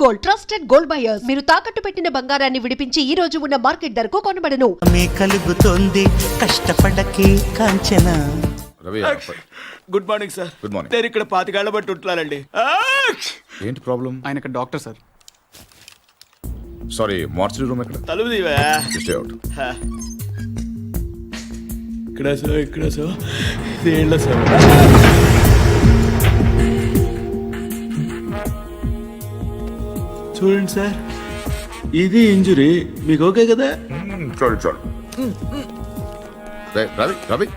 Gold, trusted gold buyers. మీరు తాకట్టు పెట్టిన బంగారాన్ని విడిపించి ఈ రోజు ఉన్న మార్కెట్ ధరకు కొనబడను. మీ కలుగుతోంది కష్టపడకే Kanchana. Ravi good morning sir. Good morning. నేను ఇక్కడ 25 ఏళ్ల బట్టి ఉంటున్నానండి. ఏంటి ప్రాబ్లం? ఆయన ఇక్కడ doctor sir. Sorry, mortuary room ఎక్కడ? తలుపు తీవా. Stay out. ఇక్కడ సో దేంట్లో సో చూడండి సార్, ఇది ఇంజురీ. మీకు ఓకే కదా? చాలు చాలు. రవి రవి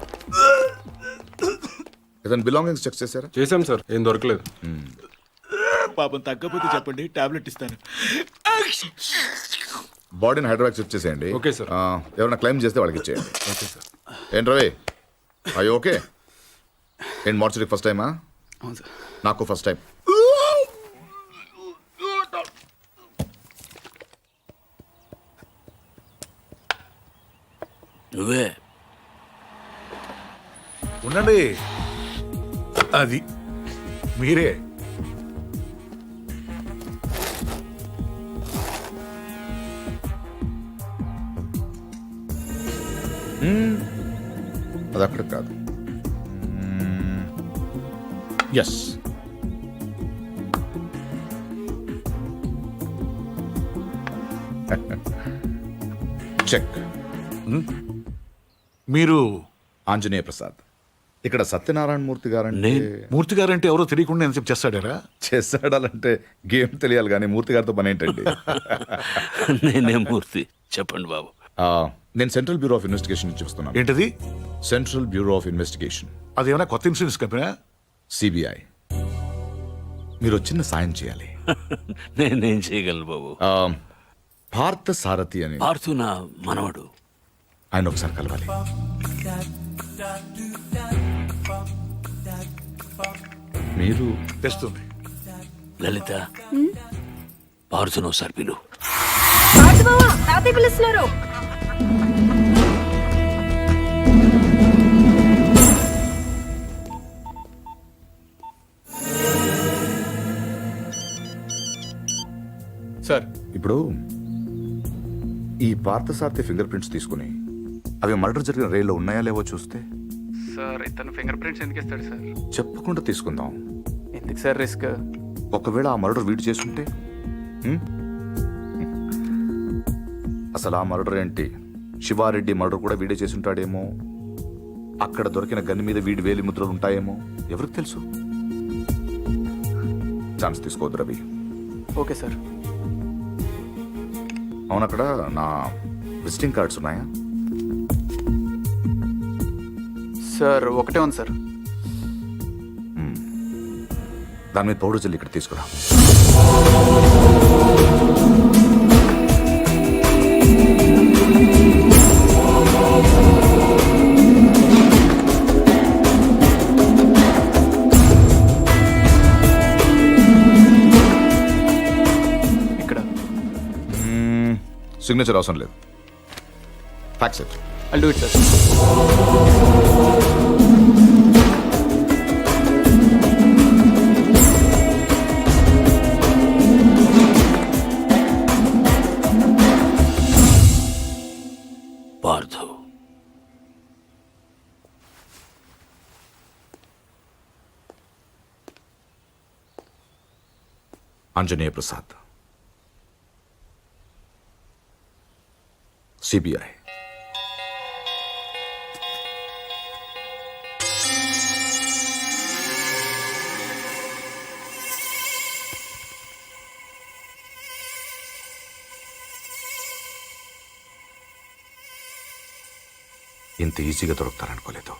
ఏదైనా బిలాంగింగ్స్ చెక్ చేశారా? చేశాం సార్, ఏం దొరకలేదు. పాపం తగ్గపోతే చెప్పండి, టాబ్లెట్ ఇస్తాను. బాడీని హైదరాబాద్ షిఫ్ట్ చేసేయండి. Okay sir. ఎవరైనా క్లైమ్ చేస్తే వాళ్ళకి ఇచ్చేయండి. Okay sir. ఏంటి రవి, అయ్యో ఓకే. ఏంటి మార్చరీకి ఫస్ట్ టైమా? అవును సార్. నాకు ఫస్ట్ టైం. నువ్వే ఉండండి, అది మీరే. అది అక్కడ కాదు. Yes, check. మీరు ఆంజనేయ ప్రసాద్. ఇక్కడ సత్యనారాయణ మూర్తి గారంటే మూర్తి గారంటే ఎవరో తెలియకుండా నేను చెప్పి చేస్తాడారా? చేస్తాడాలంటే గేమ్ తెలియాలి కానీ మూర్తి గారితో పని ఏంటండి? నేనే మూర్తి, చెప్పండి బాబు. నేను సెంట్రల్ బ్యూరో ఆఫ్ ఇన్వెస్టిగేషన్ నుంచి వస్తున్నాను. ఏంటది? సెంట్రల్ బ్యూరో ఆఫ్ ఇన్వెస్టిగేషన్, అదేమైనా కొత్త ఇన్సూరెన్స్ కంపెనీ? సిబిఐ. మీరు చిన్న సాయం చేయాలి. నేనేం చేయగలను బాబు? పార్థ సారథి అని పార్థు నా మనవడు. ఆయన ఒకసారి కలవాలి. మీరు తెస్తుంది. లలిత, పార్థును ఒకసారి పిలు. పిలుస్తున్నారు. సార్, ఇప్పుడు ఈ పార్థసారథి ఫింగర్ ప్రింట్స్ తీసుకుని అవి మర్డర్ జరిగిన రైల్లో ఉన్నాయా లేవో చూస్తే. సార్ ఇతను ఫింగర్ ప్రింట్స్ ఎందుకు ఇస్తాడు సార్? చెప్పకుండా తీసుకుందాం. ఎందుకు సార్ రిస్క్? ఒకవేళ ఆ మర్డర్ వీడు చేసుంటే అసలు ఆ మర్డర్ ఏంటి, శివారెడ్డి మర్డర్ కూడా వీడే చేసుంటాడేమో. అక్కడ దొరికిన గన్ మీద వీడి వేలి ముద్రలు ఉంటాయేమో, ఎవరికి తెలుసు. ఛాన్స్ తీసుకోవద్దు రవి. Okay sir. అవును, అక్కడ నా విజిటింగ్ కార్డ్స్ ఉన్నాయా? సార్ ఒకటే ఉంది సార్. దాని మీద పౌడర్ జల్లి ఇక్కడ తీసుకురా. ఇక్కడ సిగ్నేచర్ అవసరం లేదు. Fax it. I'll do it, sir. Parthu, Anjaneya Prasad, CBI. ఇంత ఈజీగా దొరుకుతారనుకోలేదు.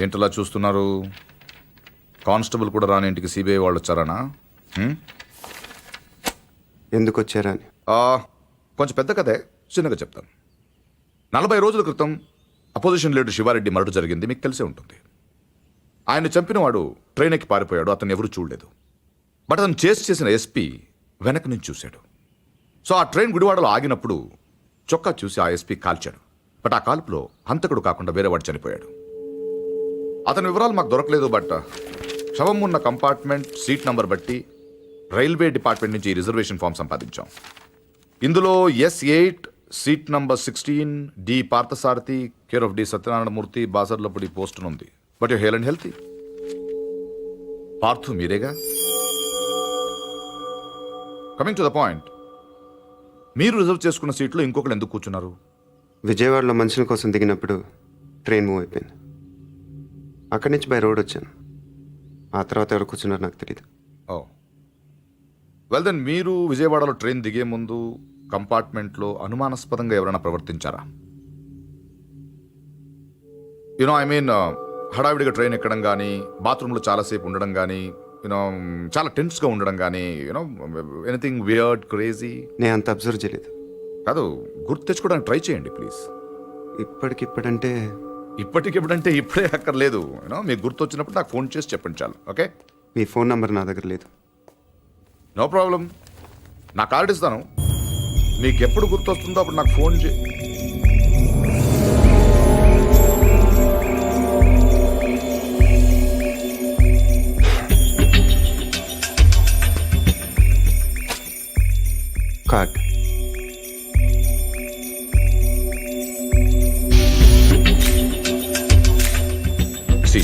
ఏంటలా చూస్తున్నారు? కానిస్టేబుల్ కూడా రాని ఇంటికి సిబిఐ వాళ్ళు వచ్చారానా? ఎందుకు వచ్చారని. కొంచెం పెద్ద కథే, చిన్నగా చెప్తాను. 40 రోజుల క్రితం అపోజిషన్ లీడర్ శివారెడ్డి మర్డర్ జరిగింది, మీకు తెలిసే ఉంటుంది. ఆయన చంపినవాడు ట్రైన్ ఎక్కి పారిపోయాడు, అతను ఎవరు చూడలేదు. బట్ అతను చేసిన ఎస్పీ వెనక నుంచి చూశాడు. సో ఆ ట్రైన్ గుడివాడలో ఆగినప్పుడు చొక్కా చూసి ఆ ఎస్పీ కాల్చాడు. బట్ ఆ కాల్పులో హంతకుడు కాకుండా వేరేవాడు చనిపోయాడు. అతని వివరాలు మాకు దొరకలేదు. బట్ శవం ఉన్న కంపార్ట్మెంట్ సీట్ నంబర్ బట్టి రైల్వే డిపార్ట్మెంట్ నుంచి రిజర్వేషన్ ఫామ్ సంపాదించాం. ఇందులో S8 seat number 16 D Parthasarathi care of D Satyanarayanamurthy Basarlapudi post ఉంది. But you hale and healthy. Parthu మీరేగా? కమింగ్ టు ద పాయింట్, మీరు రిజర్వ్ చేసుకున్న సీట్లో ఇంకొకరు ఎందుకు కూర్చున్నారు? విజయవాడలో మనుషుల కోసం దిగినప్పుడు ట్రైన్ మూవ్ అయిపోయింది. అక్కడి నుంచి బై రోడ్ వచ్చాను. ఆ తర్వాత ఎవరు కూర్చున్నారు నాకు తెలియదు. ఓ వెల్ దెన్, మీరు విజయవాడలో ట్రైన్ దిగే ముందు కంపార్ట్మెంట్లో అనుమానాస్పదంగా ఎవరైనా ప్రవర్తించారా? యునో ఐ మీన్ హడావిడిగా ట్రైన్ ఎక్కడం కానీ, బాత్రూంలో చాలాసేపు ఉండడం కానీ, యూనో చాలా టెన్స్గా ఉండడం కానీ, యూనో ఎనీథింగ్ వియర్డ్ క్రేజీ? నేను అంత అబ్జర్వ్ చేయలేదు. కాదు, గుర్తు తెచ్చుకోవడానికి ట్రై చేయండి ప్లీజ్. ఇప్పటికిప్పుడంటే ఇప్పటికిప్పుడంటే ఇప్పుడే అక్కర్లేదు. యూనో మీకు గుర్తు వచ్చినప్పుడు నాకు ఫోన్ చేసి చెప్పండి చాలు. ఓకే? మీ ఫోన్ నంబర్ నా దగ్గర లేదు. నో ప్రాబ్లం, నా కార్డు ఇస్తాను. మీకు ఎప్పుడు గుర్తు వస్తుందో అప్పుడు నాకు ఫోన్ చే. కార్డ్. సి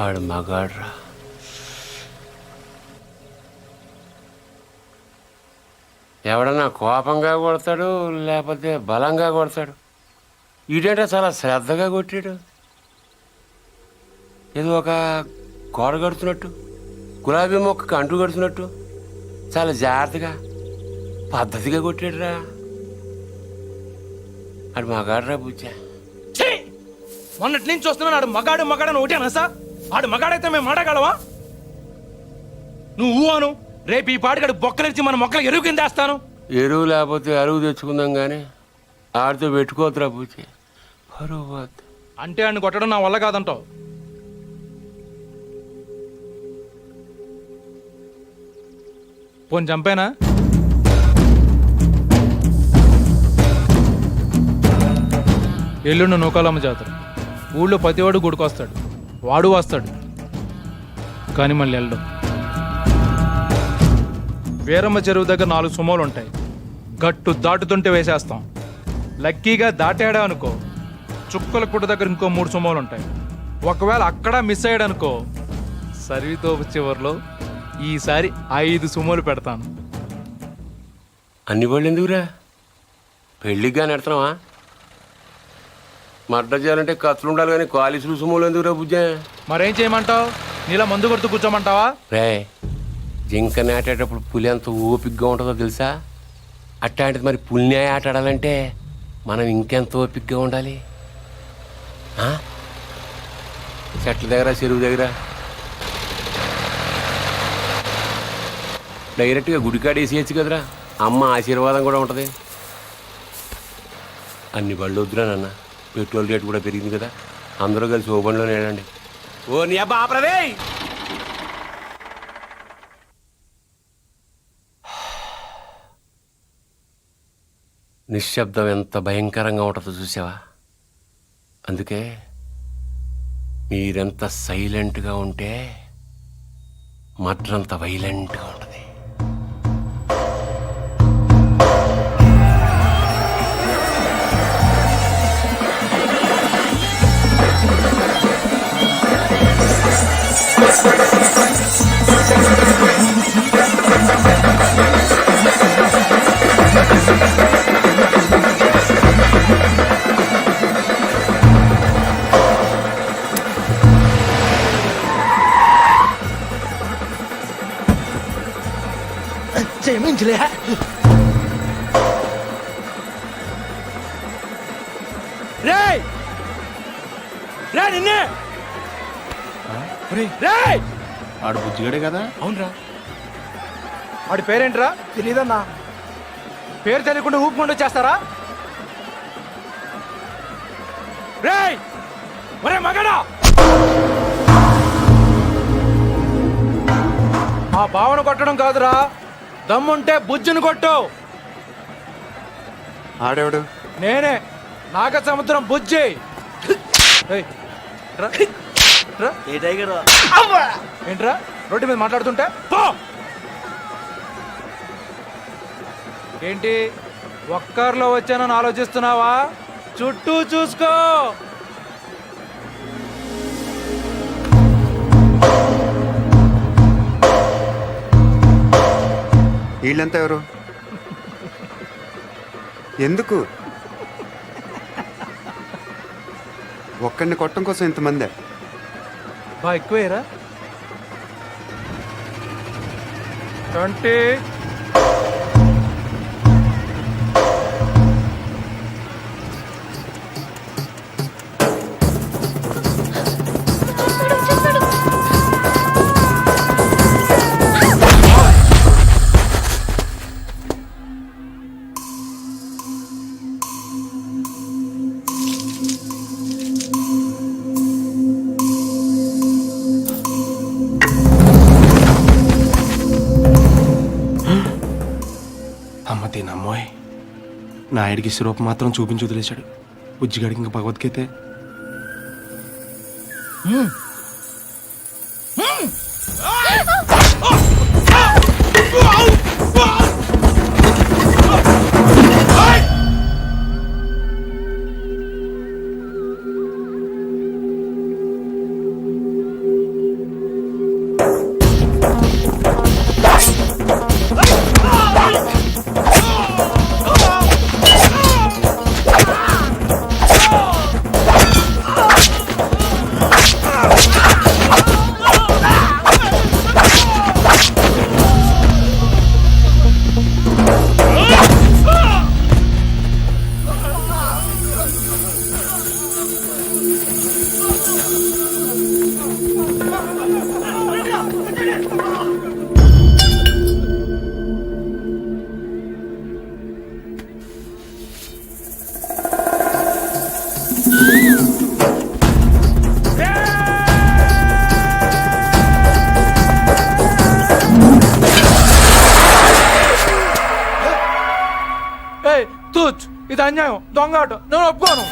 ఆడు మగాడ్రా. ఎవడన్నా కోపంగా కొడతాడు, లేకపోతే బలంగా కొడతాడు. ఈడేంటో చాలా శ్రద్ధగా కొట్టాడు. ఏదో ఒక గోడ కడుతున్నట్టు, గులాబీ మొక్కకు అంటు కడుతున్నట్టు చాలా జాగ్రత్తగా పద్ధతిగా కొట్టాడురా. ఆడు మగాడ్రా బుజ్జా. మొన్నటి నుంచి చూస్తున్నాను. ఆడు మగాడు మగాడని ఒకటేనా సార్? ఆడు మగాడైతే మేము మాటగలవా? నువ్వు అను, రేపు ఈ పాటికాడు బొక్కలిచ్చి మన మొక్కలు ఎరువు కింద వేస్తాను. ఎరువు లేకపోతే అరువు తెచ్చుకుందాం కానీ ఆడితో పెట్టుకోవద్దురా బుజ్జి, పరువు పోద్ది. అంటే ఆడిని కొట్టడం నా వల్ల కాదంటావు? పోని చంపేనా? ఎల్లుండి నూకాలమ్మ జాతర. ఊళ్ళో ప్రతివాడు గుడికొస్తాడు, వాడు వస్తాడు, కానీ మళ్ళీ వెళ్ళడం. వీరమ్మ చెరువు దగ్గర 4 సుమోలు ఉంటాయి. గట్టు దాటుతుంటే వేసేస్తాం. లక్కీగా దాటాడా అనుకో, చుక్కల పుట్ట దగ్గర ఇంకో 3 సుమోలు ఉంటాయి. ఒకవేళ అక్కడ మిస్ అయ్యాడు అనుకో, సర్వీతో చివరిలో ఈసారి 5 సుమోలు పెడతాను. అన్ని వాళ్ళు ఎందుకురా? పెళ్ళికి కానీ ఎడతావా? మర్డర్ చేయాలంటే కత్తులు ఉండాలి కానీ కాలిసులు సుమోలు ఎందుకురా బుజ్జా? మరేం చేయమంటావు? నీలా మందు కొడుతూ కూర్చోమంటావా? రే, జింక నాటేటప్పుడు పులి ఎంత ఓపికగా ఉంటుందో తెలుసా? అట్లాంటిది మరి పులిని ఆట ఆడాలంటే మనం ఇంకెంత ఓపికగా ఉండాలి. చెట్ల దగ్గర, చెరువు దగ్గర డైరెక్ట్గా గుడికాడ వేసేయచ్చు కదరా. అమ్మ ఆశీర్వాదం కూడా ఉంటుంది. అన్ని బళ్ళు వద్దురా నాన్న, పెట్రోల్ రేటు కూడా పెరిగింది కదా. అందరూ కలిసి ఓ బండిలోనే వెళ్ళండి. ఓ నీ అబ్బా ఆపరదే. నిశ్శబ్దం ఎంత భయంకరంగా ఉంటుందో చూసావా? అందుకే మీరెంత సైలెంట్గా ఉంటే మర్డర్ అంత వైలెంట్గా ఉంటుంది. జయమించలే రే రే నిన్నే రే ఆడు బుజ్జిగాడే కదా అవునరా వాడి పేరేంట్రా తెలియదన్నా పేరు తెలియకుండా ఊపుకుంటూ చేస్తారా రే ఒరే మగడా ఆ భావన కొట్టడం కాదురా దమ్ముంటే బుజ్జును కొట్టు ఆడేవాడు నేనే నాగ సముద్రం బుజ్జి ఏయ్, రా, రా. ఏంట్రా రోడ్డు మీద మాట్లాడుతుంటే పో ఏంటి ఒక్కర్లో వచ్చానని ఆలోచిస్తున్నావా చుట్టూ చూసుకో వీళ్ళంతా ఎవరు ఎందుకు ఒక్కడిని కొట్టడం కోసం ఇంతమందే బా ఎక్కువేరా 20 అమ్మ తినమ్మోయ్ నాయుడికి సిరూపం మాత్రం చూపించి వదిలేశాడు బుజ్జిగాడికి ఇంకా భగవద్గీతే ఏయ్ తూచ్ ఇది అన్యాయం దొంగ ఆట నేను ఒప్పుకోను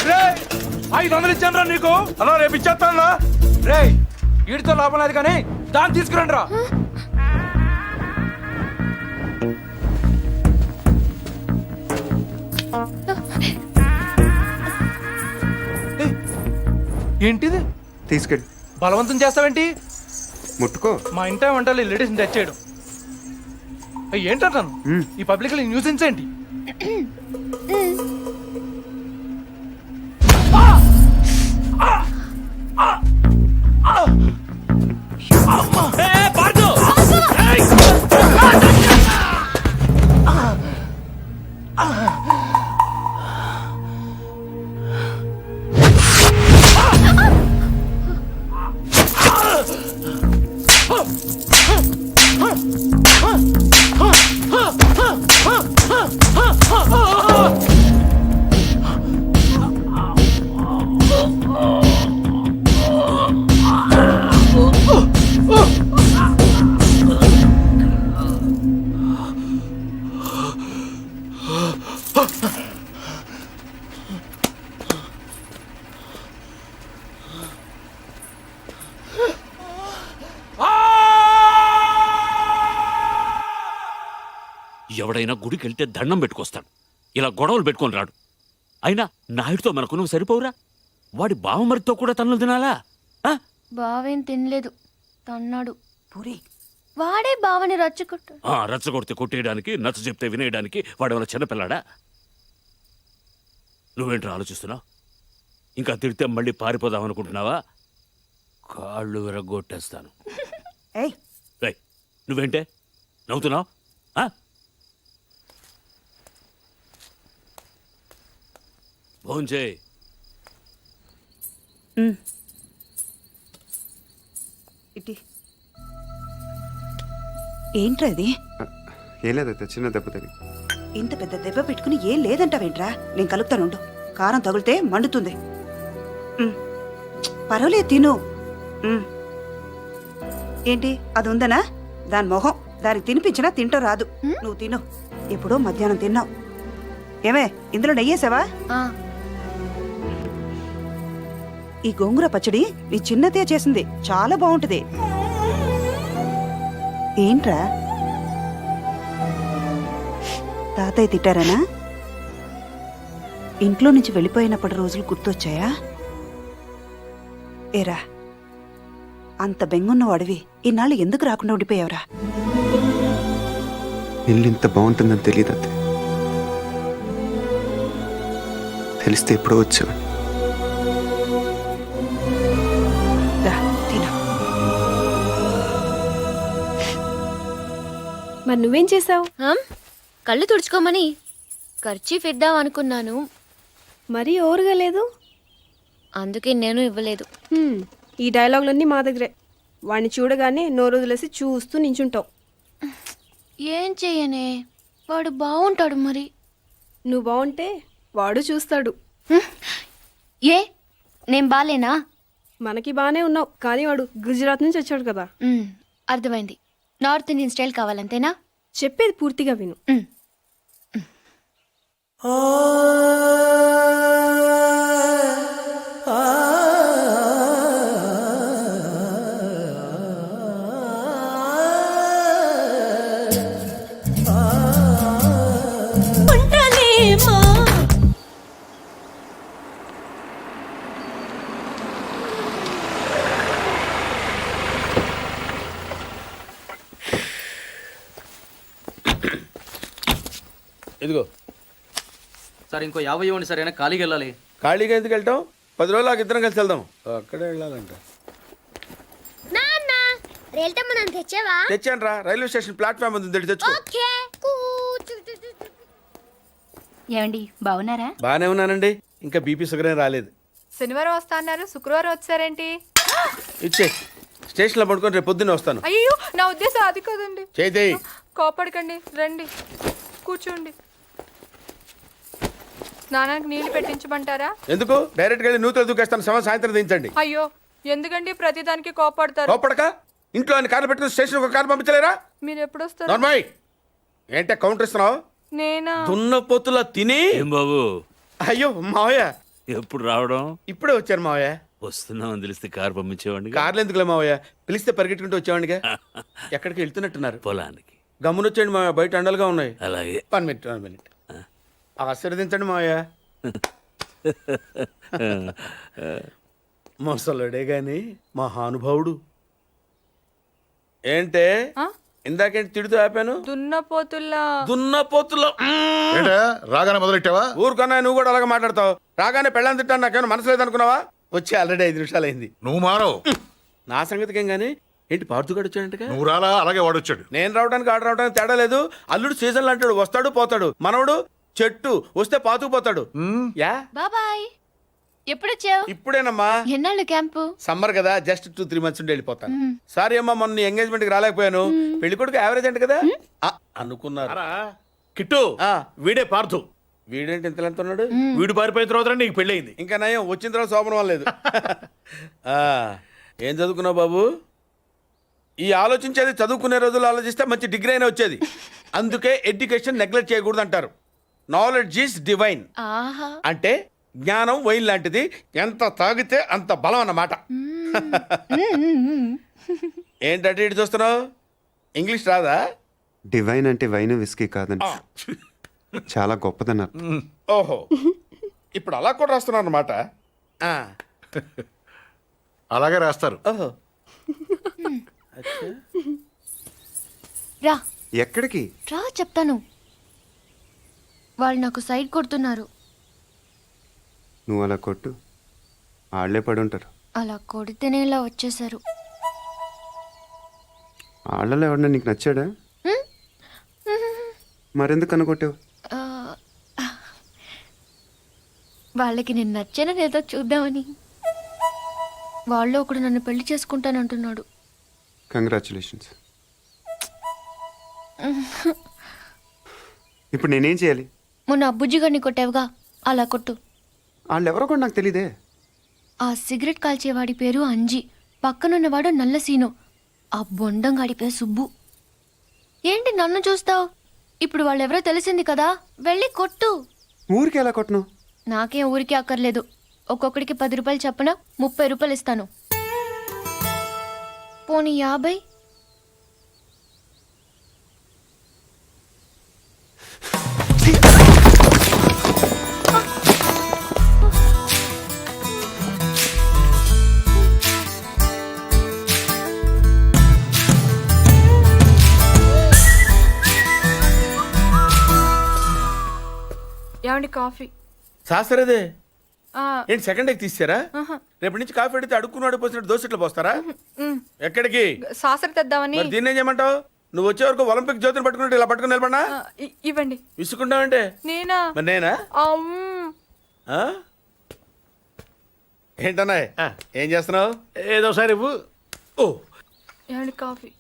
రేయ్, 500 ఇచ్చాను నీకు అలా రేపు ఇచ్చేస్తాను రే వీడితో లాభం లేదు కానీ దాన్ని తీసుకురండి రా ఏయ్, ఏంటిది తీసుకెళ్ళి బలవంతం చేస్తావేంటి ముట్టుకో మా ఇంట వంటలు లేడీస్ని టచ్ చేయడం ఏంటంటాను ఈ పబ్లిక్ న్యూసెన్స్ ఏంటి ఎవడైనా గుడికి వెళ్తే దండం పెట్టుకొస్తాడు ఇలా గొడవలు పెట్టుకొని రాడు అయినా నాయుడితో మనకు నువ్వు సరిపోవురా వాడి బావమరితో కూడా తన్నులు తినాలా బావేం తినలేదు తన్నాడు పూరి వాడే బావని రచ్చుకుంటా రచ్చగొడితే కొట్టేయడానికి నచ్చ చెప్తే వినేయడానికి వాడేమైనా చిన్నపిల్లాడా? నువ్వేంట్రా ఆలోచిస్తున్నావు? ఇంకా తిడితే మళ్ళీ పారిపోదాం అనుకుంటున్నావా? కాళ్ళు విరగొట్టేస్తాను. రేయ్, నువ్వేంటే నవ్వుతున్నావు? భోంచేయ్. ఏంట్రా ఇది? ఏం లేదైతే చిన్న దెబ్బ తగిలి. ఇంత పెద్ద దెబ్బ పెట్టుకుని ఏం లేదంటావేంట్రా? నేను కలుపుతానుండు. కారం తగిలితే మండుతుంది. పర్వాలేదు తిను. ఏంటి అది ఉందనా? దాని మొహం దానికి తినిపించినా తింటూ రాదు. నువ్వు తిను. ఎప్పుడో మధ్యాహ్నం తిన్నావు. ఏమే ఇందులో నెయ్యేసావా? ఈ గోంగూర పచ్చడి నీ చిన్నతే చేసింది, చాలా బాగుంటుంది. ఏంట్రా తాతయ్య తిట్టారనా? ఇంట్లో నుంచి వెళ్ళిపోయినప్పటి రోజులు గుర్తొచ్చాయా? ఏరా అంత బెంగున్న వాడివి ఇన్నాళ్ళు ఎందుకు రాకుండా ఉండిపోయావురా? ఇల్లు ఇంత బాగుంటుందని తెలియదు అత్తే. తెలిస్తే ఎప్పుడో వచ్చేవాడిని. మరి నువ్వేం చేసావు? కళ్ళు తుడుచుకోమని ఖర్చీఫ్ ఇద్దాం అనుకున్నాను, మరీ ఓరుగా లేదు, అందుకే నేను ఇవ్వలేదు. ఈ డైలాగులన్నీ మా దగ్గరే. వాడిని చూడగానే నోరు వదిలేసి చూస్తూ నించుంటావు. ఏం చెయ్యనే, వాడు బాగుంటాడు. మరి నువ్వు బాగుంటే వాడు చూస్తాడు. ఏ నేను బాలేనా? మనకి బాగానే ఉన్నావు, కానీ వాడు గుజరాత్ నుంచి వచ్చాడు కదా. అర్థమైంది. నార్త్ ఇండియన్ స్టైల్ కావాలంతేనా? చెప్పేది పూర్తిగా విను. ఇదిగో సార్ ఇంకో 50 ఇవ్వండి సార్, అయినా ఖాళీకి వెళ్ళాలి. ఖాళీగా ఎందుకు వెళ్తాం? 10 రోజులు నాకు ఇద్దరం కలిసి వెళ్దాం. అక్కడే వెళ్ళాలంట. తెచ్చాను రా, రైల్వే స్టేషన్ ప్లాట్ఫామ్ ఉంది, తెచ్చుకో. ఏమండి బాగున్నారా? బాగానే ఉన్నానండి. ఇంకా బీపీ షుగర్ ఏం రాలేదు. శనివారం వస్తా అన్నారు, శుక్రవారం వచ్చారేంటి? ఇచ్చే స్టేషన్లో పడుకొని రేపు పొద్దున్నే వస్తాను. అయ్యో నా ఉద్దేశం అది కాదండి. చేయి. కోపడకండి, రండి కూర్చోండి. స్నానానికి నీళ్లు పెట్టించమంటారా? ఎందుకు? డైరెక్ట్గా వెళ్ళి నూతులు దూకేస్తాను. సాయంత్రం దించండి. అయ్యో ఎందుకండి ప్రతిదానికి కోపడతారు? కోపడక ఇంట్లో అన్ని కార్లు పెట్టుకుని స్టేషన్ ఒక కారు పంపించలేరా? మీరు ఎప్పుడు వస్తారు? నార్మల్ ఏంటే కౌంటర్ ఇస్తున్నావు? నేనా? దున్న పొత్తులా తిని. ఏం బాబు, అయ్యో మావయ్య ఎప్పుడు రావడం? ఇప్పుడే వచ్చారు మావయ్య. వస్తున్నామని తెలిస్తే కారు పంపించేవాడిని. కార్లు ఎందుకులే మావయ్య, పిలిస్తే పరిగెట్టుకుంటూ వచ్చేవాడిగా. ఎక్కడికి వెళ్తున్నట్టున్నారు? పొలానికి. గమ్మునొచ్చేయండి మావయ్య, బయట అండలుగా ఉన్నాయి. అలాగే. 1 మినిట్. ఆశీర్వదించండి మావయ్య. మొసలుడే గాని మహానుభావుడు. ఏంటే ఇందాకేంటి తిడుతూ ఆపాను? దున్నపోతుల్లో రాగానే మొదలెట్టావా? ఊరుకన్నా నువ్వు కూడా అలాగే మాట్లాడతావు. రాగానే పెళ్ళని తిట్టాను, నాకేమైనా మనసు లేదనుకున్నావా? వచ్చి ఆల్రెడీ 5 నిమిషాలు అయింది. నువ్వు మారవు. నా సంగతికేం గానీ ఏంటి పార్తుగాడు వచ్చాడంటగా? నువ్వు రాలా, అలాగే వాడొచ్చాడు. నేను రావడానికి ఆడ రావడానికి తేడా లేదు. అల్లుడు సీజన్లు అంటాడు, వస్తాడు పోతాడు. మనవడు చెట్టు వస్తే పాతుకుపోతాడు. యా బాబాయ్, ఎప్పుడొచ్చావు? ఇప్పుడేనమ్మా. ఎన్నాళ్ళు క్యాంపు? సమ్మర్ కదా, జస్ట్ 2-3 మంత్స్ ఉండి వెళ్ళిపోతాను. సారీ అమ్మా, మొన్న ఎంగేజ్మెంట్ కి రాలేకపోయాను. పెళ్లి కొడుకు యావరేజ్ అంట కదా అనుకున్నారు. కిట్టు, వీడే పార్థు. వీడేంటి ఇంత ఎంత ఉన్నాడు? వీడు పారిపోయిన తర్వాత నీకు పెళ్ళయింది. ఇంకా నయం, వచ్చిన తర్వాత శోభనం లేదు. ఏం చదువుకున్నావు బాబు? ఈ ఆలోచించేది చదువుకునే రోజులు ఆలోచిస్తే మంచి డిగ్రీ అయినా వచ్చేది. అందుకే ఎడ్యుకేషన్ నెగ్లెక్ట్ చేయకూడదు అంటారు. Knowledge is divine. అంటే జ్ఞానం వైన్ లాంటిది, ఎంత తాగితే అంత బలం అన్నమాట. ఏంటంటే ఇటు చూస్తున్నావు? ఇంగ్లీష్ రాదా? డివైన్ అంటే వైన్ విస్కీ కాదండి, చాలా గొప్పదన్నారు. ఓహో, ఇప్పుడు అలా కూడా రాస్తున్నాను అనమాట. అలాగే రాస్తారు. ఓహో రా ఎక్కడికి? రా చెప్తాను. వాళ్ళు నాకు సైడ్ కొడుతున్నారు. నువ్వు అలా కొట్టు, వాళ్ళే పడి ఉంటారు. అలా కొడితేనే ఇలా వచ్చేసారు. వాళ్ళలో ఎవడన్నా నీకు నచ్చాడా? మరెందుకు అనుకొట్టావు? ఆ, వాళ్ళకి నేను నచ్చానని ఏదో చూద్దామని. వాళ్ళు ఒకడు నన్ను పెళ్లి చేసుకుంటానంటున్నాడు. కంగ్రాచులేషన్స్. ఇప్పుడు నేనేం చేయాలి? మొన్న అబ్బుజ్జి గారిని కొట్టావుగా, అలా కొట్టు. వాళ్ళు ఎవరో కూడా నాకు తెలీదే. ఆ సిగరెట్ కాల్చేవాడి పేరు అంజి, పక్కనున్నవాడు నల్ల సీను, ఆ బొండంగాడి పేరు సుబ్బు. ఏంటి నన్ను చూస్తావు? ఇప్పుడు వాళ్ళెవరో తెలిసింది కదా, వెళ్ళి కొట్టు. ఊరికి ఎలా కొట్టను? నాకేం ఊరికే అక్కర్లేదు. ఒక్కొక్కడికి 10 రూపాయలు చప్పున 30 రూపాయలు ఇస్తాను. పోనీ 50? ఏమండి కాఫీ? శాస్త్రదే ఆ, ఏంటి సెకండ్ ఎగ్ తీసారా? రేపటి నుంచి కాఫీ అడిగితే అడుక్కున్నాడు పోసినట్టు దోశట్లు పోస్తారా? ఎక్కడికి? సాసర తెద్దామని. మరి దీన్ని ఏం చేయమంటావు? నువ్వు వచ్చే వరకు ఒలింపిక్ జ్యోతిని పట్టుకున్నట్టు ఇలా పట్టుకుని నిలబడినా ఇవ్వండి. విసుకుంటావంటే నేనా? మరి నేనా? ఆ? ఏంటన్నాయ్ ఏం చేస్తున్నావు? ఏదో సార్ ఇవ్వు. ఓ ఏమండి కాఫీ?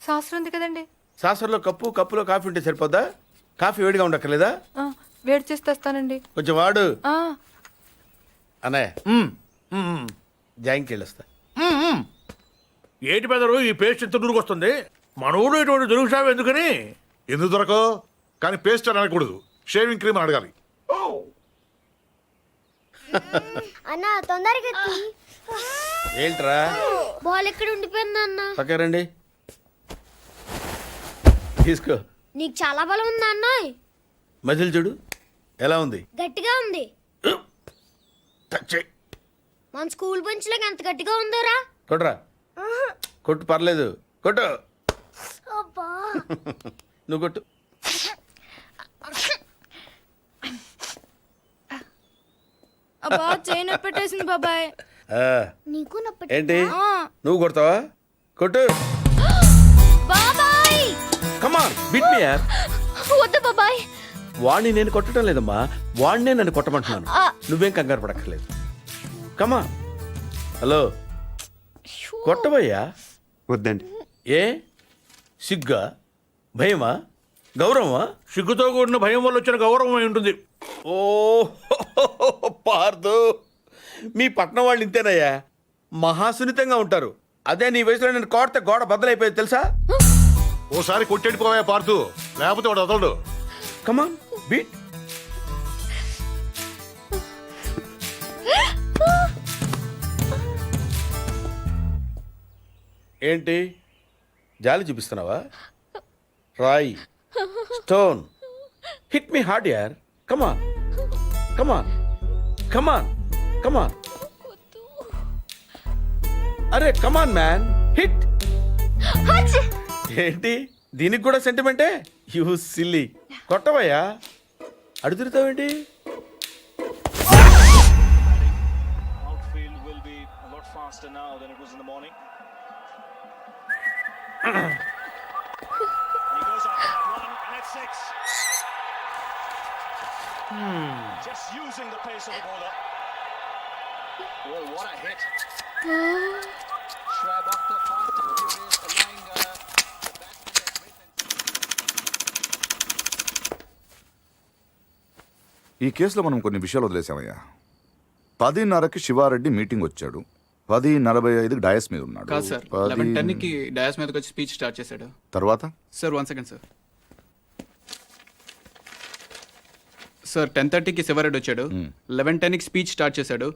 శాస్త్రం ఉంది కదండి. సాసర్లో కప్పులో కాఫీ ఉంటే సరిపోద్దా? కాఫీ వేడిగా ఉండక్కర్లేదా? వేడి చేసి తెస్తానండి. కొంచెం వాడు ఆ, అన్నయ్య జాయింకి వెళ్ళొస్తా. ఏటి పెదరు ఈ పేస్ట్ ఎంత దూరకు వస్తుంది? మన ఊళ్ళో ఇటువంటి దొరుకుతావు ఎందుకని? ఎందుకు దొరకవు? కానీ పేస్ట్ అని అనకూడదు, షేవింగ్ క్రీమ్ అని అడగాలి. అన్న తొందరగా ఏంట్రా బాల్ ఎక్కడ ఉండిపోయింది అన్న? పక్క రండి తీసుకో. నీకు చాలా బలం ఉందా అన్నాయ్? మజిల్ చూడు ఎలా ఉంది. గట్టిగా ఉంది. టచ్ చేయి. మన స్కూల్ బెంచ్ లాగా ఎంత గట్టిగా ఉందోరా. కొట్టురా. కొట్టు పర్లేదు కొట్టు. నువ్వు కొట్టు. అబ్బా చేయి నొప్పి పెట్టేసింది బాబాయ్. ఆ, నీకు ఏంటి నువ్వు కొడతావా? కొట్టు. బాబాయ్ కమాన్ బిట్ మీ యార్. వద్దు బాబాయ్. వాణ్ణి నేను కొట్టడం లేదమ్మా, వాణ్ణే నన్ను కొట్టమంటున్నాను. నువ్వేం కంగారు పడక్కర్లేదు. కమా. హలో కొట్టబోయ్యా. వద్దండి. ఏ సిగ్గా, భయమా, గౌరవమా? సిగ్గుతో కూడిన భయం వల్ల వచ్చిన గౌరవం అయి ఉంటుంది. ఓ పార్దు, మీ పట్నం వాళ్ళు ఇంతేనయ్యా, మహాసున్నితంగా ఉంటారు. అదే నీ వయసులో నేను కోడితే గోడ బద్దలైపోయేది తెలుసా? ఓసారి కొట్టెడిపోయా పార్తు, లేకపోతే వాడు వదలడు. కమాన్ బీట్. ఏంటి జాలి చూపిస్తున్నావా? రాయ్ స్టోన్ హిట్ మీ హార్డ్ యార్. కమాన్ కమాన్ కమాన్ కమాన్. అరే కమాన్ మ్యాన్ హిట్. ఏంటి దీనికి కూడా సెంటిమెంటే? You silly. కొట్టవయ్యా, అడుగుతావేంటి? ఈ కేసులో మనం కొన్ని విషయాలు వదిలేసామయ్యా. 10:30కి శివారెడ్డి మీటింగ్ వచ్చాడు, 10:45కి డయాస్ మీద ఉన్నాడు. కాదు సార్, 11:10కి డయాస్ మీదకి వచ్చి స్పీచ్ స్టార్ట్ చేశాడు. తర్వాత సార్ 1 సెకండ్ సార్. సార్ 10:30కి శివారెడ్డి వచ్చాడు, 11:10కి స్పీచ్ స్టార్ట్ చేశాడు,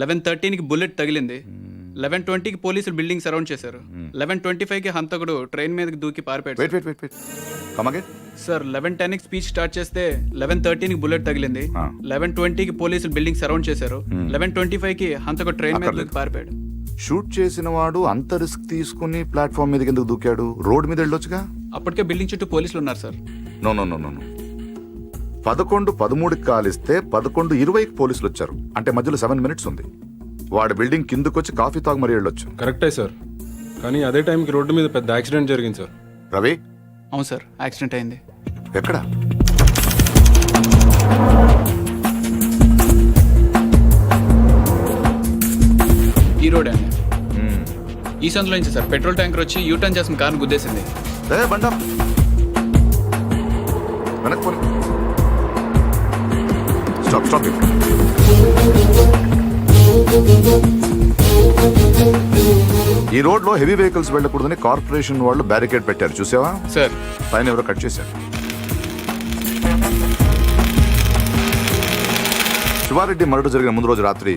11:13కి బుల్లెట్ తగిలింది, 11:20కి పోలీసులు బిల్డింగ్ సరౌండ్ చేశారు, 11:25కి హంతకుడు ట్రైన్ మీదకి దూకి పారిపోయాడు. Wait wait wait wait come again. Sir 11:10కి స్పీచ్ స్టార్ట్ చేస్తే 11:13కి బుల్లెట్ తగిలింది. ఆ. 11:20కి పోలీసులు బిల్డింగ్ సరౌండ్ చేశారు. 11:25కి హంతకు ట్రైన్ మీద అక్కర్లేదు. దూకి పారిపోయాడు. షూట్ చేసిన వాడు అంత రిస్క్ తీసుకుని ప్లాట్ఫామ్ మీదకి ఎందుకు దూకాడు? రోడ్ మీద వెళ్ళొచ్చుగా. అప్పటికే బిల్డింగ్ చుట్టూ పోలీసులు ఉన్నారు sir. No no no no no 11:13కి కాలిస్తే 11:20కి పోలీసులు వచ్చారు. అంటే మధ్యలో 7 minutes ఉంది. వాడు బిల్డింగ్ కిందకొచ్చి కాఫీ తాగు మరీ వెళ్ళొచ్చు. కరెక్టే సార్, కానీ అదే టైంకి రోడ్డు మీద పెద్ద యాక్సిడెంట్ జరిగింది సార్. రవి అవును సార్, యాక్సిడెంట్ అయింది. ఎక్కడ? ఈ రోడ్ అండి. ఈ సందులో నుంచి సార్ పెట్రోల్ ట్యాంకర్ వచ్చి యూటర్న్ చేసిన కార్ను గుద్దేసింది. బండా వెనక్కి పోనీ. Stop stop. ఈ రోడ్ లో హెవీ వెహికల్స్ వెళ్ళకూడదని కార్పొరేషన్ వాళ్ళు బ్యారికేడ్ పెట్టారు, చూసావా? సార్ పైన ఎవరో కట్ చేశారు. శివారెడ్డి మర్డర్ జరిగిన ముందు రోజు రాత్రి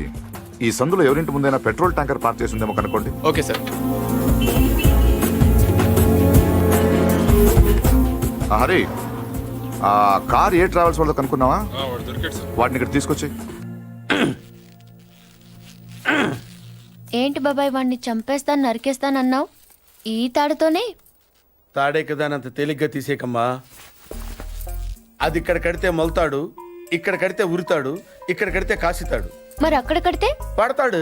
ఈ సందులో ఎవరింటి ముందైనా పెట్రోల్ ట్యాంకర్ పార్క్ చేసి ఉందేమో కనుకోండి. Okay sir. హరి, ఆ కార్ ఏ ట్రావెల్స్ వాళ్ళతో కనుక్కున్నావా? వాడు దొరికాడు సార్. వాటిని ఇక్కడ తీసుకొచ్చి. ఏంటి బాబాయ్ వాడిని చంపేస్తాను నరికేస్తానన్నావు? ఈ తాడుతోనే? తాడే కదా అంత తేలిగ్గా తీసేకమ్మా. అది ఇక్కడ కడితే మొలతాడు, ఇక్కడ కడితే ఉరుతాడు, ఇక్కడ కడితే కాసితాడు, మరి అక్కడ కడితే పడతాడు.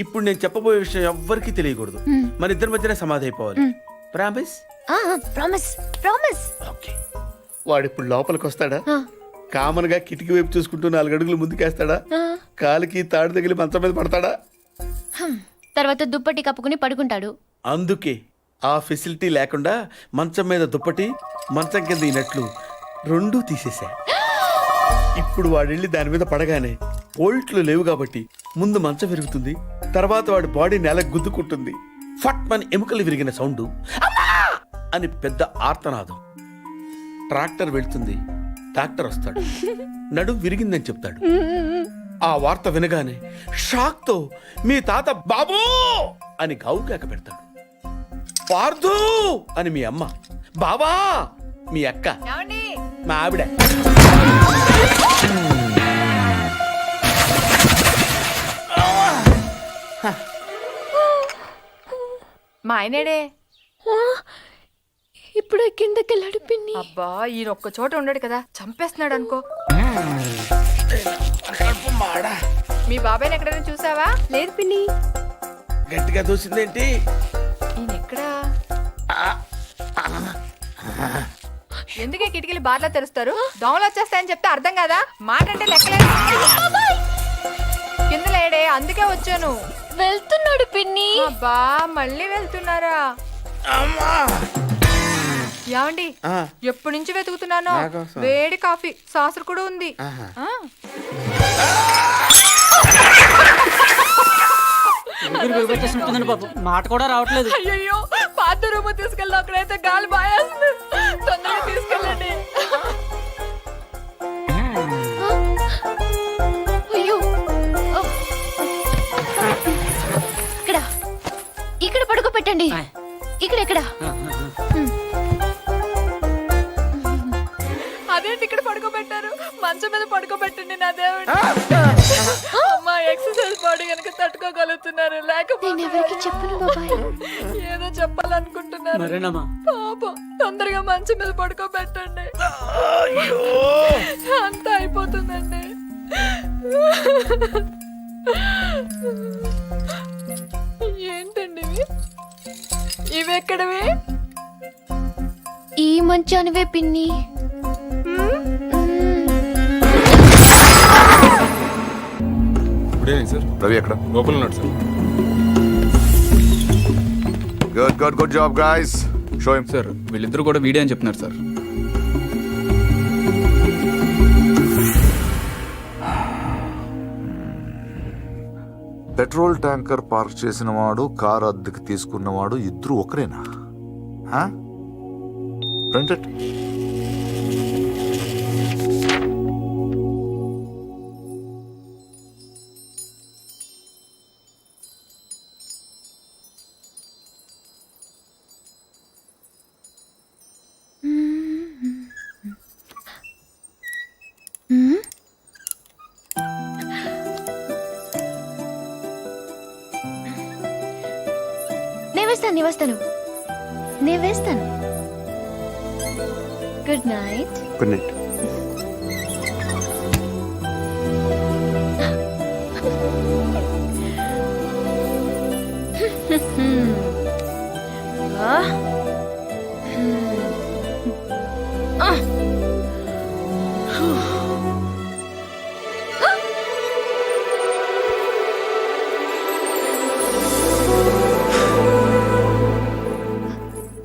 ఇప్పుడు నేను చెప్పబోయే విషయం ఎవ్వరికీ తెలియకూడదు. మన ఇద్దరి మధ్యనే సమాధి అయిపోవాలి. ప్రామిస్? Promise promise. ఓకే. వాడు ఇప్పుడు లోపలికి వస్తాడా? కామన్ గా కిటికీ వైపు చూసుకుంటూ 4 అడుగులు ముందుకేస్తాడా? కాలికి తాడు తగిలి మంచం మీద పడతాడా? తర్వాత దుప్పటి కప్పుకుని పడుకుంటాడు. అందుకే ఆ ఫెసిలిటీ లేకుండా మంచం మీద దుప్పటి, మంచం కింద ఈనట్లు రెండూ తీసేశా. ఇప్పుడు వాడెళ్ళి దాని మీద పడగానే బోల్ట్లు లేవు కాబట్టి ముందు మంచం విరుగుతుంది, తర్వాత వాడి బాడీ నేల గుద్దుకుంటుంది. ఫట్ మన ఎముకలు విరిగిన సౌండ్ అని పెద్ద ఆర్తనాదం. ట్రాక్టర్ వెళ్తుంది, డాక్టర్ వస్తాడు, నడుం విరిగిందని చెప్తాడు. ఆ వార్త వినగానే షాక్ తో మీ తాత బాబూ అని గావుకేక పెడతాడు. పార్థు అని మీ అమ్మ, బాబా మీ అక్క, మా ఆవిడ. మా ఆయనేడే? ఇప్పుడు కిందకెళ్ళాడు పిన్ని. అబ్బా ఈయన ఒక్క చోట ఉండడు కదా, చంపేస్తున్నాడు అనుకో. మీ బాబాయ్ని ఎక్కడైనా చూసావా? లేదు పిన్ని. గట్టిగా దూసిందేంటి? ఈయన ఎక్కడా? ఎందుకే కిటికీలు బార్లా తెరుస్తారు? దోమలు వచ్చేస్తాయని చెప్తే అర్థం కదా? మాట అంటే లెక్కలేదు. కింద లేడే, అందుకే వచ్చాను. వెళ్తున్నాడు పిన్ని. అబ్బా మళ్ళీ వెళ్తున్నారా? ఏమండి, ఎప్పటి నుంచి వెతుకుతున్నానో వేడి కాఫీ సాసర్ కూడా ఉంది. మాట కూడా రావట్లేదు. అయ్యో పాత రూమ్ తీసుకెళ్ళి అక్కడైతే గాలి బాయేస్తుంది. తొందరగా తీసుకెళ్ళండి. అయ్యో ఇక్కడ ఇక్కడ పడుకోబెట్టండి. ఇక్కడ అదేంటి ఇక్కడ పడుకోబెట్టారు? మంచం మీద పడుకోబెట్టండి నా దేవుడు. అమ్మా ఎక్సర్సైజ్ బాడీ కనుక తట్టుకోగలుగుతున్నారు, లేకపోతే ఎవరికి చెప్పను బాబాయ్. ఏదో చెప్పాలనుకుంటున్నారు. పాపం తొందరగా మంచం మీద పడుకోబెట్టండి. అంతా అయిపోతుందండి. ఏంటండి ఇవి ఎక్కడవి? ఈ మంచానివే పిన్ని. సార్ రవి ఎక్కడ? లోపల ఉన్నాడు sir. Good good good job guys. Show him. Sir వీళ్ళిద్దరు కూడా వీడియో అని చెప్తున్నారు సార్. పెట్రోల్ ట్యాంకర్ పార్క్ చేసిన వాడు, కారు అద్దెకి తీసుకున్నవాడు ఇద్దరు ఒకరేనా? ప్రింటెడ్. నీ వేస్తాను. నే వేస్తాను. Good night. Good night.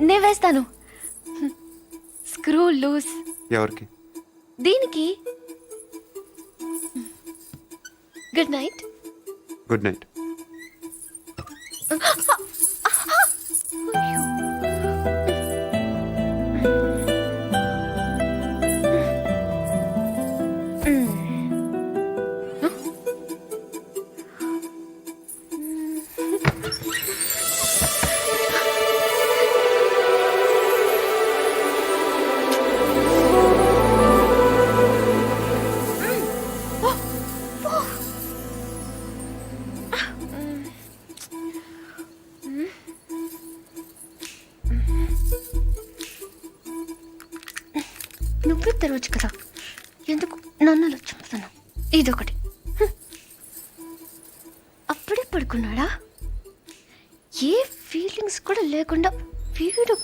నే వేస్తాను. Screw loose. ఎవరికి? దీనికి. Good night. Good night. నువ్వే తెరవచ్చు కదా, ఎందుకు నన్ను చంపుతున్నావు? ఇదొకటి. అప్పుడే పడుకున్నాడా? ఏ ఫీలింగ్స్ కూడా లేకుండా వీడు.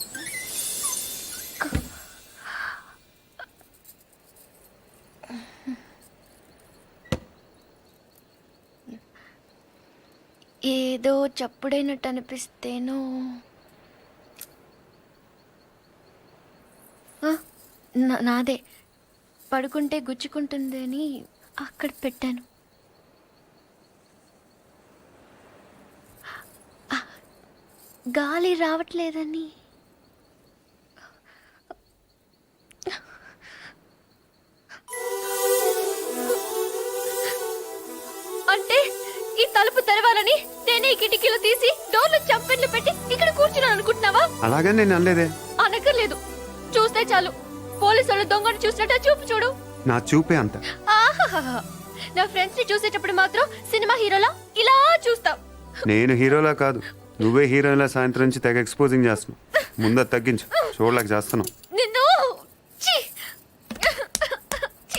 ఏదో చప్పుడైనట్టు అనిపిస్తేనో. నాదే పడుకుంటే గుచ్చుకుంటుంది అని అక్కడ పెట్టాను. గాలి రావట్లేదని. అంటే ఈ తలుపు తెరవాలని నేనే ఈ కిటికీలు తీసి డోర్లు చంపెన్లు పెట్టి ఇక్కడ కూర్చున్నాను అనుకుంటున్నావా? అలాగే నేను అనలేదే. అనక్కర్లేదు, చూస్తే చాలు. పోలీసు వాళ్ళు దొంగను చూసినట్టు చూపు చూడు. నా చూపే అంత. ఆహాహా. నా ఫ్రెండ్స్ ని చూసేటప్పుడు మాత్రం సినిమా హీరోలా ఇలా చూస్తావు. నేను హీరోలా కాదు, నువ్వే హీరోలా సాయంత్రం నుంచి తెగ ఎక్స్పోజింగ్ చేస్తున్నావు. ముందు తగ్గించు, చూడలేక చేస్తున్నావు. నిన్ను ఛీ!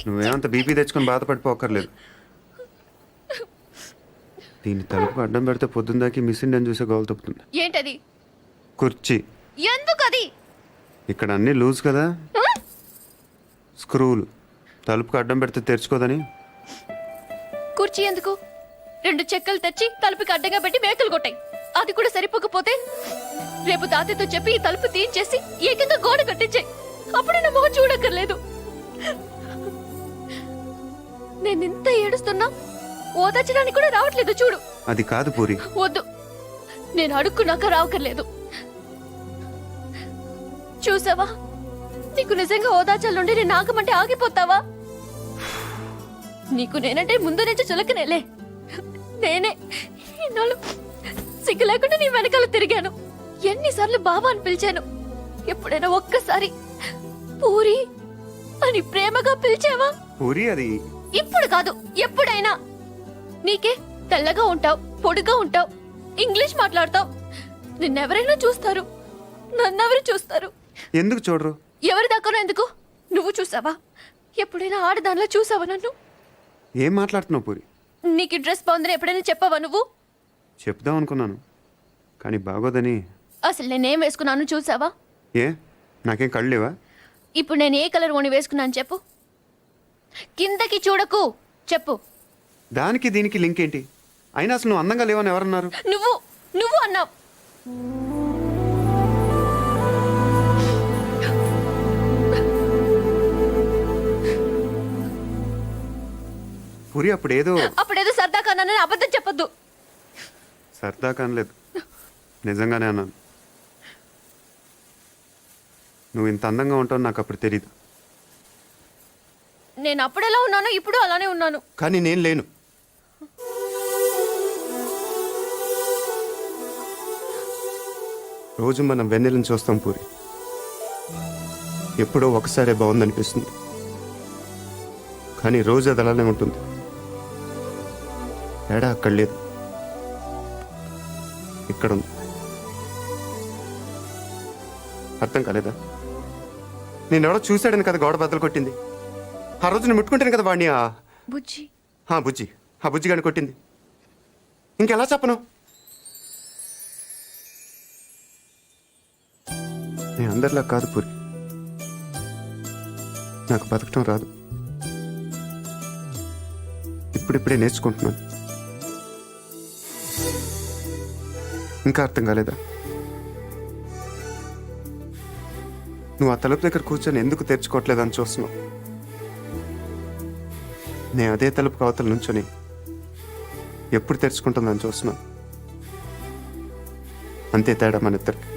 నువ్వేమంత బీపీ తెచ్చుకొని బాధపడిపోకర్లేదు. దీన్ని తలుపు అడ్డం పెడితే పొద్దున్నదాకి మిస్సింగ్ అని చూసే గోల్ తప్పుతుంది. ఏంటది? కుర్చీ. ఎందుకది? ఇక్కడ అన్నీ లూజ్ కదా, స్క్రూలు. తలుపుకి అడ్డం పెడితే తెరుచుకోదని. కుర్చీ ఎందుకు? 2 చెక్కలు తెచ్చి తలుపుకి అడ్డంగా పెట్టి మేకలు కొట్టాయి. అది కూడా సరిపోకపోతే రేపు తాతయ్యతో చెప్పి ఈ తలుపు తీయించేసి ఏకంగా గోడ కట్టించాయి. అప్పుడు నా మొహం చూడక్కర్లేదు. నేనింత ఏడుస్తున్నా ఓదార్చడానికి కూడా రావట్లేదు చూడు. అది కాదు పూరి. వద్దు, నేను అడుక్కున్నాక రావక్కర్లేదు. చూసావా, నీకు నిజంగా ఓదార్చాలంటే నేను ఆగమంటే ఆగిపోతావా? నీకు నేనంటే ముందు నుంచి చులకనేలే. నేనే ఇన్నాళ్ళు సిగ్గు లేకుండా నీ వెనకాల తిరిగాను. ఎన్నిసార్లు బాబా అని పిలిచాను. ఎప్పుడైనా ఒక్కసారి పూరి అని ప్రేమగా పిలిచావా? పూరి అది ఇప్పుడు కాదు, ఎప్పుడైనా. నీకే తెల్లగా ఉంటావు, పొడుగా ఉంటావు, ఇంగ్లీష్ మాట్లాడతావు. నిన్నెవరైనా చూస్తారు, నన్నెవరు చూస్తారు? ఎందుకు చూడరు? ఎవరి దాకానో ఎందుకు? నువ్వు చూసావా? ఎప్పుడైనా ఆడదానిలో చూసావా నన్ను? ఏం మాట్లాడుతున్నావు పూరి? నీకు డ్రెస్ బాగుందని ఎప్పుడైనా చెప్పావా నువ్వు? చెప్దాం అనుకున్నాను, కానీ బాగోదని. అసలు నేనేం వేసుకున్నాను చూసావా? ఏ, నాకేం కళ్ళు లేవా? ఇప్పుడు నేను ఏ కలర్ ఓని వేసుకున్నాను చెప్పు. కిందకి చూడకు, చెప్పు. దానికి దీనికి లింక్ ఏంటి? అయినా అసలు నువ్వు అందంగా లేవని ఎవరన్నారు? నువ్వు అన్నావు. పూరి అప్పుడేదో సరదా కన్నానని అబద్ధం చెప్పొద్దు. సరదా కానలేదు, నిజంగానే అన్నాను. నువ్వు ఇంత అందంగా ఉంటావు నాకు అప్పుడు తెలీదు. నేను అప్పుడు ఎలా ఉన్నానో ఇప్పుడు అలానే ఉన్నాను. కానీ నేను లేను. రోజు మనం వెన్నెలను చూస్తాం పూరి. ఎప్పుడో ఒకసారే బాగుందనిపిస్తుంది, కానీ రోజు అది అలానే ఉంటుంది. తేడా అక్కడ లేదు, ఇక్కడ ఉంది. అర్థం కాలేదా? నేనెవడో చూశాడని కదా గోడ బద్దలు కొట్టింది. ఆ రోజు నేను ముట్టుకుంటాను కదా వాడిని. బుజ్జి బుజ్జి, ఆ బుజ్జి గాని కొట్టింది. ఇంకెలా చెప్పను? నేను అందరిలా కాదు పూరి. నాకు బతకటం రాదు. ఇప్పుడిప్పుడే నేర్చుకుంటున్నాను. ఇంకా అర్థం కాలేదా? నువ్వు ఆ తలుపు దగ్గర కూర్చొని ఎందుకు తెరుచుకోవట్లేదని చూస్తున్నావు. నేను అదే తలుపు అవతల నుంచొని ఎప్పుడు తెరుచుకుంటుందని చూస్తున్నాను. అంతే తేడా మన ఇద్దరికి.